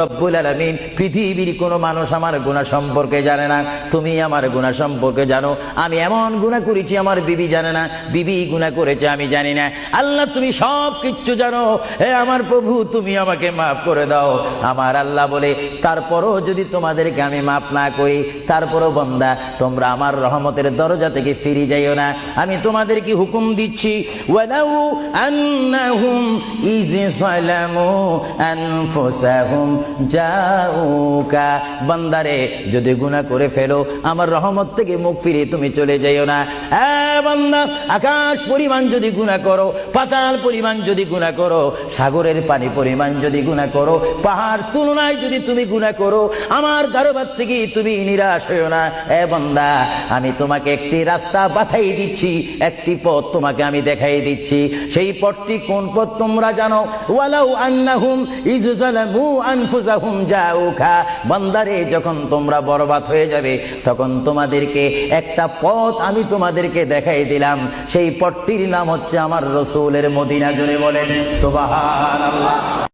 রব্বুল আলামিন, পৃথিবীর কোনো মানুষ আমার গুনাহ সম্পর্কে জানে না, তুমি আমার গুনাহ সম্পর্কে জানো। আমি এমন গুনাহ করেছি আমার বিবি জানে না, বিবি গুনাহ করেছে আমি জানি না। আল্লাহ তুমি সব কিচ্ছু জানো, হে আমার প্রভু তুমি আমাকে মাফ করে দাও। আমার আল্লাহ বলে, তারপরও যদি তোমাদেরকে আমি মাফ না করি, তারপরও বান্দা তোমরা আমার রহমতের দরজা থেকে ফিরে যাইও না। আমি তোমাদেরকে হুকুম দিচ্ছি, ওয়ালাউ আন্নাহুম ইয যালামু আনফুসাহুম জাউকা, বান্দারে যদি গুনাহ করে ফেলো আমার রহমত থেকে মুখ ফিরে তুমি চলে যাইও না। বান্দা, আকাশ পরিমাণ যদি গুনাহ করো, পাতাল পরিমাণ যদি গুনাহ করো, সাগরের পানি পরিমাণ যদি গুনাহ করো, পাহাড় তুলনায় যদি তুমি গুনাহ করো, আমার দরবার থেকে তুমি নিরাশ হইও না। বান্দা, আমি তোমাকে একটি রাস্তা বাতাই দিচ্ছি, একটি পথ তোমাকে আমি দেখাই দিচ্ছি। সেই পথটি কোন পথ তোমরা জানো? ওয়ালাউ আন্নাহুম ইয যালামু আনফুসাহুম জাউকা, বান্দারে যখন তোমরা বরবাদ হয়ে যাবে তখন তোমাদেরকে একটা পথ আমি তোমাদেরকে দেখাই দিলাম। সেই পথটির নাম হচ্ছে আমার রাসূলের মদিনা। জুড়ে বলেন সুবহানাল্লাহ।